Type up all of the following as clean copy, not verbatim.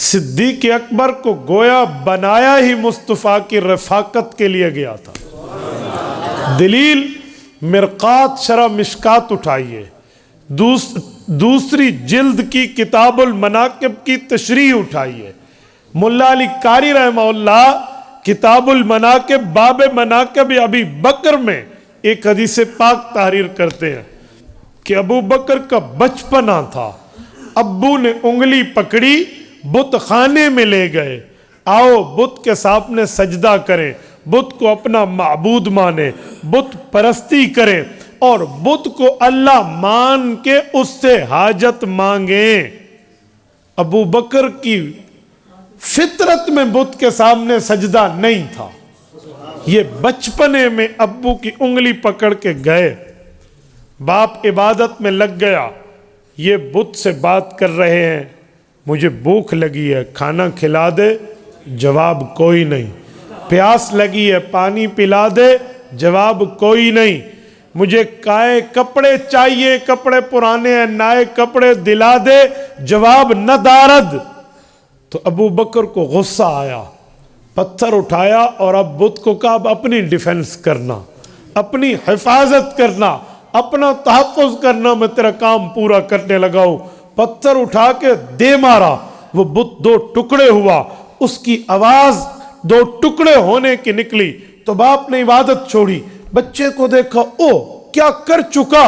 सिद्दीक अकबर को गोया बनाया ही मुस्तफ़ा की रफ़ाकत के लिए गया था। दलील मिरकात शरह मिशकात उठाइए, दूसरी जिल्द की किताबुल मनाकिब की तशरीह उठाइए। मुल्ला अली कारी रहमहुल्लाह किताबुल मनाकिब बाब मनाकिब अबी बकर में एक हदीस पाक तहरीर करते हैं कि अबू बकर का बचपना था, अब्बू ने उंगली पकड़ी, बुत खाने में ले गए, आओ बुत के सामने सजदा करें, बुत को अपना माबूद माने, बुत परस्ती करें और बुत को अल्लाह मान के उससे हाजत मांगे। अबू बकर की फितरत में बुत के सामने सजदा नहीं था। ये बचपने में अब्बू की उंगली पकड़ के गए, बाप इबादत में लग गया, ये बुत से बात कर रहे हैं, मुझे भूख लगी है खाना खिला दे, जवाब कोई नहीं, प्यास लगी है पानी पिला दे, जवाब कोई नहीं, मुझे काए कपड़े चाहिए, कपड़े पुराने हैं नए कपड़े दिला दे, जवाब न दारद। तो अबू बकर को गुस्सा आया, पत्थर उठाया और अब बुत को कहा अब अपनी डिफेंस करना, अपनी हिफाजत करना, अपना तहफ़्फ़ुज़ करना, मैं तेरा काम पूरा करने लगा हूं। पत्थर उठा के दे मारा, वो बुत दो टुकड़े हुआ, उसकी आवाज दो टुकड़े होने की निकली। तो बाप ने इबादत छोड़ी, बच्चे को देखा, ओ क्या कर चुका,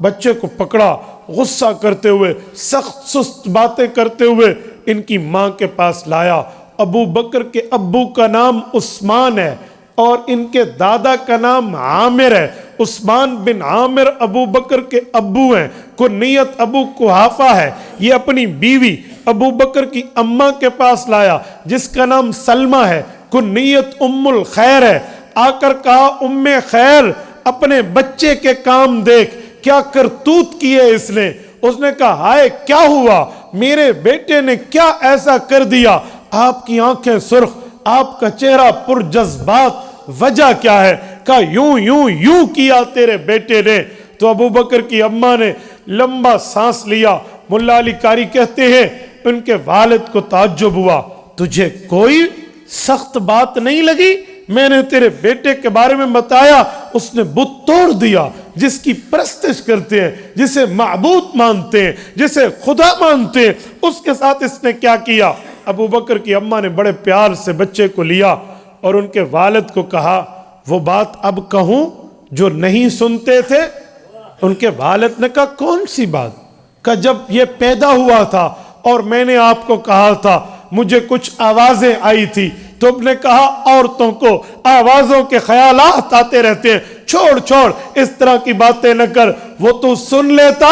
बच्चे को पकड़ा, गुस्सा करते हुए सख्त सुस्त बातें करते हुए इनकी मां के पास लाया। अबू बकर के अब्बू का नाम उस्मान है और इनके दादा का नाम आमिर है। उस्मान बिन आमिर अबू बकर के अब्बू हैं, कुन्नियत अबू कुहाफा है। ये अपनी बीवी अबू बकर की अम्मा के पास लाया जिसका नाम सलमा है, कुन्नियत उम्मुल खैर है। आकर कहा उम्मे खैर अपने बच्चे के काम देख, क्या करतूत किए इसने। उसने कहा हाय क्या हुआ, मेरे बेटे ने क्या ऐसा कर दिया, आपकी आंखें सुर्ख, आपका चेहरा पुरजज्बात, वजह क्या है। कहा यूं यूं यूं किया तेरे बेटे ने। तो अबू बकर की अम्मा ने लंबा सांस लिया। मुल्ला अली कारी कहते हैं उनके वालिद को ताज्जुब हुआ, तुझे कोई सख्त बात नहीं लगी, मैंने तेरे बेटे के बारे में बताया, उसने बुत तोड़ दिया, जिसकी परस्तिश करते हैं, जिसे माबूद मानते हैं, जिसे खुदा मानते हैं, उसके साथ इसने क्या किया। अबू बकर की अम्मा ने बड़े प्यार से बच्चे को लिया और उनके वालिद को कहा वो बात अब कहूं जो नहीं सुनते थे। उनके वालिद ने कहा कौन सी बात। कहा जब ये पैदा हुआ था और मैंने आपको कहा था मुझे कुछ आवाजें आई थी, तुमने कहा औरतों को आवाजों के ख्यालात आते रहते हैं, छोड़ छोड़ इस तरह की बातें न कर, वो तो सुन लेता,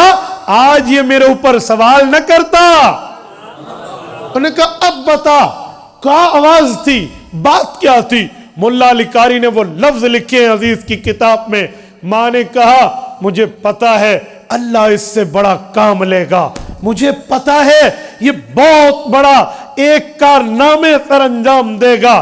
आज ये मेरे ऊपर सवाल न करता। उन्होंने कहा अब बता क्या आवाज थी, बात क्या थी। मुल्ला अली कारी ने वो लफ्ज लिखे हैं अजीज की किताब में। मां ने कहा मुझे पता है अल्लाह इससे बड़ा काम लेगा, मुझे पता है ये बहुत बड़ा एक कारनामे पर अंजाम देगा।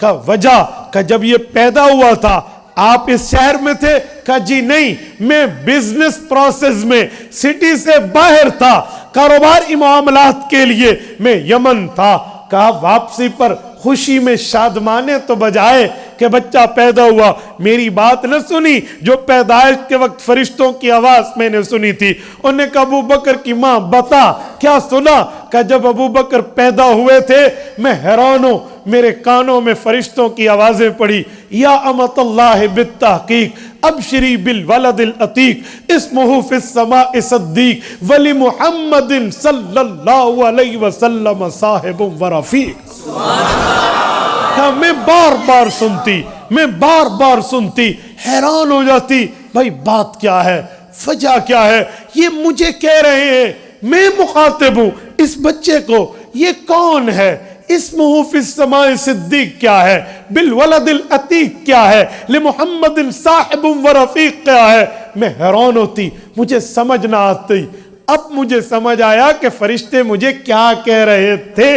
का वजह का जब ये पैदा हुआ था आप इस शहर में थे। कहा जी नहीं, मैं बिजनेस प्रोसेस में सिटी से बाहर था, कारोबारी मामलात के लिए मैं यमन था। कहा वापसी पर खुशी में शादमाने तो बजाए कि बच्चा पैदा हुआ, मेरी बात न सुनी जो पैदाइश के वक्त फरिश्तों की आवाज मैंने सुनी थी। उन्होंने कहा अबू बकर की मां बता क्या सुना। कहा जब अबू बकर पैदा हुए थे मैं हैरान हूं, मेरे कानों में फरिश्तों की आवाजें पड़ी, या अमतल्लाह बित्तहकीक अबशरी बिल वलदिल अतीक इस्मुहु फिस समाए सद्दीक वली मुहम्मदिन सल्लल्लाहु अलैहि वसल्लम साहिबुम व रफीक। मैं बार बार सुनती हैरान हो जाती, भाई बात क्या है, वजह क्या है, ये मुझे कह रहे हैं, मैं मुखातिब हूं इस बच्चे को, ये कौन है, इस्मुहु फिस समाए सिद्दीक क्या है, बिल वलदिल अतीक क्या है, ले मुहम्मदिन साहिबुम व रफीक क्या है। मैं हैरान होती, मुझे समझ ना आती। अब मुझे समझ आया कि फरिश्ते मुझे क्या कह रहे थे।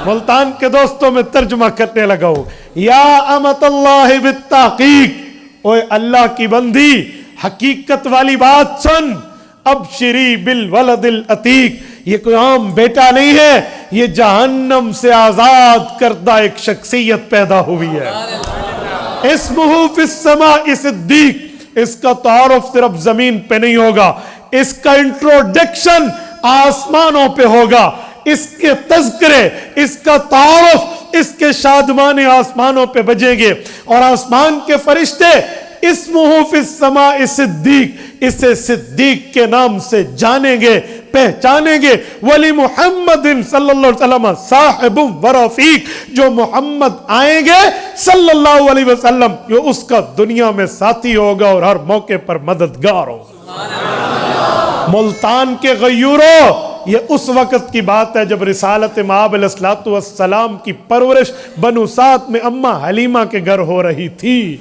मुल्तान के दोस्तों में तर्जुमा करने लगा हूं, या अमतल्लाह बित्तहकीक, ओए अल्लाह की बंदी हकीकत वाली बात सुन, अब शरी बिल वलदिल अतीक, یہ کوئی عام بیٹا نہیں ہے، یہ جہنم سے آزاد کردہ ایک شخصیت پیدا ہوئی ہے۔ اسمہ فی السماء صدیق، اس کا تعارف صرف زمین پہ نہیں ہوگا، اس کا انٹروڈکشن آسمانوں پہ ہوگا، اس کے تذکرے، اس کا تعارف، اس کے شادمانے آسمانوں پہ بجیں گے، اور آسمان کے فرشتے اسمہ فی السماء صدیق، اسے صدیق کے نام سے جانیں گے، پہچانیں گے۔ ولی محمد صلی اللہ علیہ وسلم صاحب و رفیق، جو محمد آئیں گے صلی اللہ علیہ وسلم، جو اس کا دنیا میں ساتھی ہوگا اور ہر موقع پر مددگار ہوگا۔ ملتان کے غیوروں، یہ اس وقت کی بات ہے جب رسالت مآب علیہ السلام کی پرورش بنو سعد میں اماں حلیمہ کے گھر ہو رہی تھی۔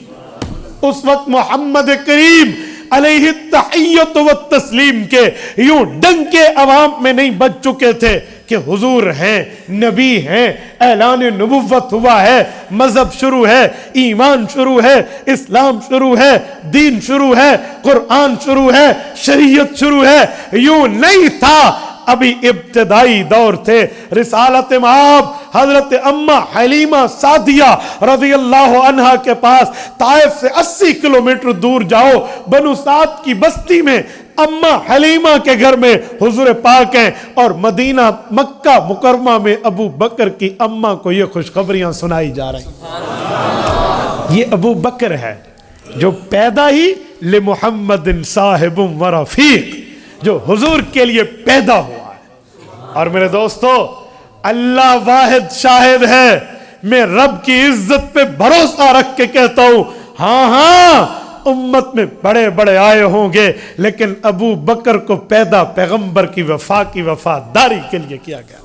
اس وقت محمد کریم علیہ التحیت و تسلیم کے یوں ڈنکے عوام میں نہیں بج چکے تھے کہ حضور ہیں، نبی ہیں، اعلان نبوت ہوا ہے، مذہب شروع ہے، ایمان شروع ہے، اسلام شروع ہے، دین شروع ہے، قرآن شروع ہے، شریعت شروع ہے، یوں نہیں تھا۔ ابھی ابتدائی دور تھے۔ رسالت مآب حضرت اماں حلیمہ سعدیہ رضی اللہ عنہا کے پاس طائف سے 80 کلومیٹر دور جاؤ، بنو سعد کی بستی میں اماں حلیمہ کے گھر میں حضور پاک ہیں، اور مدینہ مکہ مکرمہ میں ابو بکر کی اماں کو یہ خوشخبریاں سنائی جا رہی۔ یہ ابو بکر ہے جو پیدا ہی لمحمد صاحب و رفیق، جو حضور کے لیے پیدا ہوا ہے۔ اور میرے دوستو، اللہ واحد شاہد ہے، میں رب کی عزت پہ بھروسہ رکھ کے کہتا ہوں، ہاں امت میں بڑے بڑے آئے ہوں گے، لیکن ابو بکر کو پیدا پیغمبر کی وفا کی وفاداری کے لیے کیا گیا۔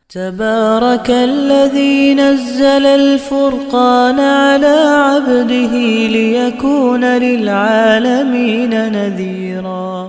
تبارك الذي نزل الفرقان على عبده ليكون للعالمين نذيرا